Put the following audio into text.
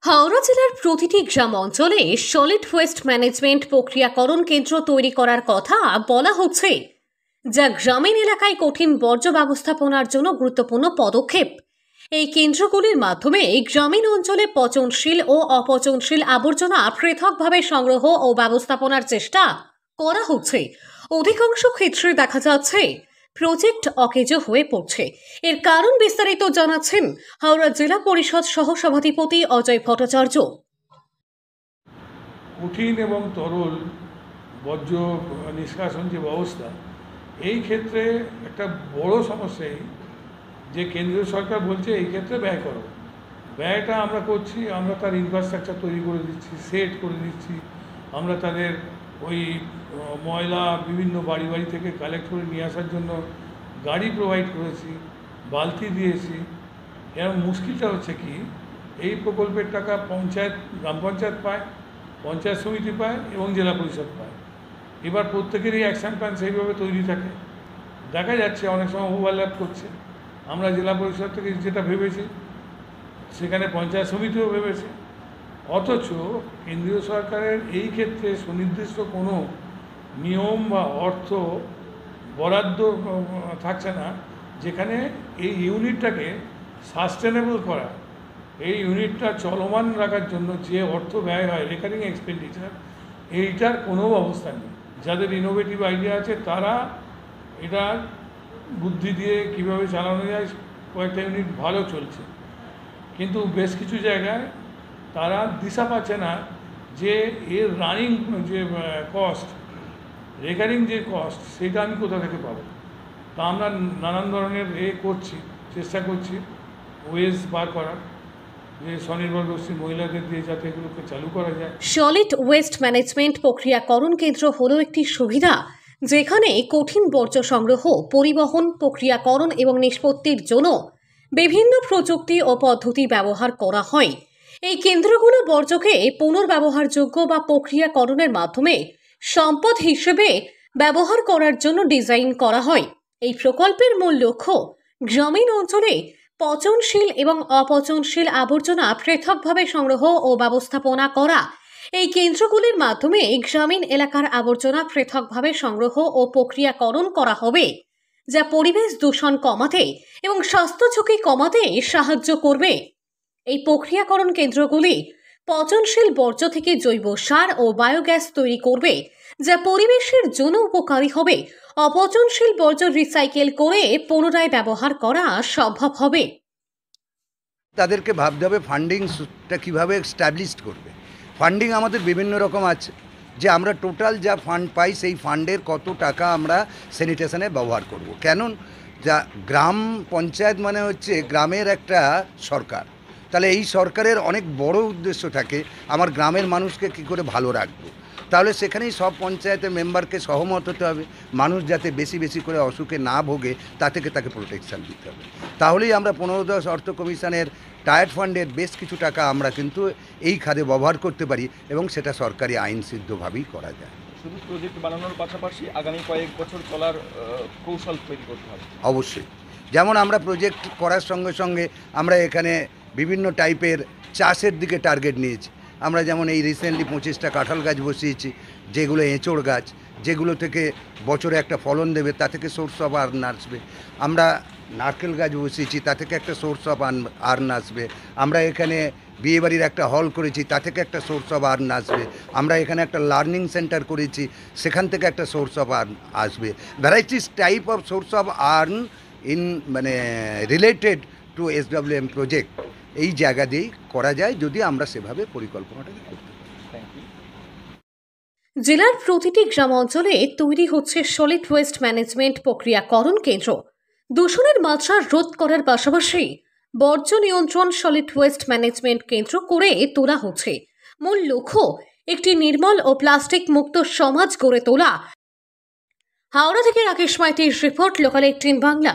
হাওড়া জেলার প্রতিটি গ্রাম অঞ্চলে সলিড ওয়েস্ট ম্যানেজমেন্ট প্রক্রিয়াকরণ কেন্দ্র তৈরি করার কথা বলা হচ্ছে, যা গ্রামীণ এলাকায় কঠিন বর্জ্য ব্যবস্থাপনার জন্য গুরুত্বপূর্ণ পদক্ষেপ। এই কেন্দ্রগুলির মাধ্যমে গ্রামীণ অঞ্চলে পচনশীল ও অপচনশীল আবর্জনা পৃথকভাবে সংগ্রহ ও ব্যবস্থাপনার চেষ্টা করা হচ্ছে। অধিকাংশ ক্ষেত্রে দেখা যাচ্ছে প্রজেক্ট অকেজো হয়ে পড়ছে। এর কারণ বিস্তারিত জানাচ্ছেন হাওড়া জেলা পরিষদ সহ সভাধিপতি অজয় ভট্টাচার্য। কঠিন এবং তরল বর্জ্য নিষ্কাশন যে ব্যবস্থা, এই ক্ষেত্রে একটা বড় সমস্যা এই যে কেন্দ্রীয় সরকার বলছে এই ক্ষেত্রে ব্যয় করো। ব্যয়টা আমরা করছি, আমরা তার ইনফ্রাস্ট্রাকচার তৈরি করে দিচ্ছি, সেট করে দিচ্ছি, আমরা তাদের ওই ময়লা বিভিন্ন বাড়ি বাড়ি থেকে কালেক্ট করে নিয়ে আসার জন্য গাড়ি প্রোভাইড করেছি, বালতি দিয়েছি। এর মুশকিলটা হচ্ছে কি, এই প্রকল্পের টাকা পঞ্চায়েত, গ্রাম পঞ্চায়েত পায়, পঞ্চায়েত সমিতি পায় এবং জেলা পরিষদ পায়। এবার প্রত্যেকেরই অ্যাকশন প্ল্যান সেইভাবে তৈরি থাকে। দেখা যাচ্ছে অনেক সময় ওভারল্যাপ করছে। আমরা জেলা পরিষদ থেকে যেটা ভেবেছি সেখানে পঞ্চায়েত সমিতিও ভেবেছে, অথচ কেন্দ্রীয় সরকারের এই ক্ষেত্রে সুনির্দিষ্ট কোনো নিয়ম বা অর্থ বরাদ্দ থাকছে না, যেখানে এই ইউনিটটাকে সাস্টেনেবল করা, এই ইউনিটটা চলমান রাখার জন্য যে অর্থ ব্যয় হয়, রেকারিং এক্সপেন্ডিচার, এইটার কোনো ব্যবস্থা নেই। যাদের ইনোভেটিভ আইডিয়া আছে তারা এটা বুদ্ধি দিয়ে কীভাবে চালানো যায়, কয়েকটা ইউনিট ভালো চলছে, কিন্তু বেশ কিছু জায়গায় তারা দিশা পাচ্ছে না যে এর রানিং যে কস্ট, রেকারিং যে কস্ট, সেটা আমি কোথা থেকে পাবো। তা আমরা নানান ধরনের চেষ্টা করছি ওয়েজ বার করার, যে স্বনির্ভর গোষ্ঠী মহিলাদের দিয়ে যাতে এগুলোকে চালু করা যায়। সলিড ওয়েস্ট ম্যানেজমেন্ট প্রক্রিয়াকরণ কেন্দ্র হলো একটি সুবিধা, যেখানে কঠিন বর্জ্য সংগ্রহ, পরিবহন, প্রক্রিয়াকরণ এবং নিষ্পত্তির জন্য বিভিন্ন প্রযুক্তি ও পদ্ধতি ব্যবহার করা হয়। এই কেন্দ্রগুলো বর্জ্যকে পুনর্ব্যবহারযোগ্য বা প্রক্রিয়াকরণের মাধ্যমে সম্পদ হিসেবে ব্যবহার করার জন্য ডিজাইন করা হয়। এই প্রকল্পের মূল লক্ষ্য গ্রামীণ অঞ্চলে পচনশীল এবং অপচনশীল আবর্জনা পৃথকভাবে সংগ্রহ ও ব্যবস্থাপনা করা। এই কেন্দ্রগুলির মাধ্যমে গ্রামীণ এলাকার আবর্জনা পৃথকভাবে সংগ্রহ ও প্রক্রিয়াকরণ করা হবে, যা পরিবেশ দূষণ কমাতে এবং স্বাস্থ্য ঝুঁকি কমাতে সাহায্য করবে। এই প্রক্রিয়াকরণ কেন্দ্রগুলি পচনশীল বর্জ্য থেকে জৈব সার ও বায়োগ্যাস তৈরি করবে, যা পরিবেশের জন্য উপকারী হবে। অপচনশীল বর্জ্য রিসাইকেল করে পুনরায় ব্যবহার করা সম্ভব হবে। তাদেরকে ভাবতে হবে ফান্ডিংটা কীভাবে এস্টাবলিশ করবে। ফান্ডিং আমাদের বিভিন্ন রকম আছে, যে আমরা টোটাল যা ফান্ড পাই সেই ফান্ডের কত টাকা আমরা স্যানিটেশনে ব্যবহার করব। কেন, যা গ্রাম পঞ্চায়েত মানে হচ্ছে গ্রামের একটা সরকার, তাহলে এই সরকারের অনেক বড় উদ্দেশ্য থাকে আমার গ্রামের মানুষকে কী করে ভালো রাখবো। তাহলে সেখানেই সব পঞ্চায়েতের মেম্বারকে সহমত হতে হবে, মানুষ যাতে বেশি বেশি করে অসুখে না ভোগে তা থেকে তাকে প্রোটেকশান দিতে হবে। তাহলেই আমরা 15-10 অর্থ কমিশনের টায়ার্ড ফান্ডের বেশ কিছু টাকা আমরা কিন্তু এই খাতে ব্যবহার করতে পারি এবং সেটা সরকারি আইন সিদ্ধভাবেই করা যায়। শুধু প্রজেক্ট বানানোর পাশাপাশি আগামী কয়েক বছর চলার কৌশল তৈরি করতে হবে। অবশ্যই, যেমন আমরা প্রজেক্ট করার সঙ্গে সঙ্গে আমরা এখানে বিভিন্ন টাইপের চাষের দিকে টার্গেট নিয়েছি। আমরা যেমন এই রিসেন্টলি 25টা কাঁঠাল গাছ বসিয়েছি, যেগুলো এঁচোড় গাছ, যেগুলো থেকে বছরে একটা ফলন দেবে, তা থেকে সোর্স অফ আর্ন আসবে। আমরা নারকেল গাছ বসিয়েছি, তা থেকে একটা সোর্স অফ আর্ন আসবে। আমরা এখানে বিয়েবাড়ির একটা হল করেছি, তা থেকে একটা সোর্স অফ আর্ন আসবে। আমরা এখানে একটা লার্নিং সেন্টার করেছি, সেখান থেকে একটা সোর্স অফ আর্ন আসবে। Varieties type of swords of earn in related to SWM project এই জায়গা দিয়েই করা যায়, যদি আমরা সেভাবে পরিকল্পনাটাকে করতে পারি। জেলার প্রতিটি গ্রাম অঞ্চলে তৈরি হচ্ছে সলিড ওয়েস্ট ম্যানেজমেন্ট প্রক্রিয়াকরণ কেন্দ্র। দূষণের মাত্রা রোধ করার পাশাপাশি বর্জ্য নিয়ন্ত্রণ সলিড ওয়েস্ট ম্যানেজমেন্ট কেন্দ্র করে তোলা হচ্ছে। মূল লক্ষ্য একটি নির্মল ও প্লাস্টিক মুক্ত সমাজ গড়ে তোলা। হাওড়া থেকে রাকেশ মাইতির রিপোর্ট, লোকাল 18 বাংলা।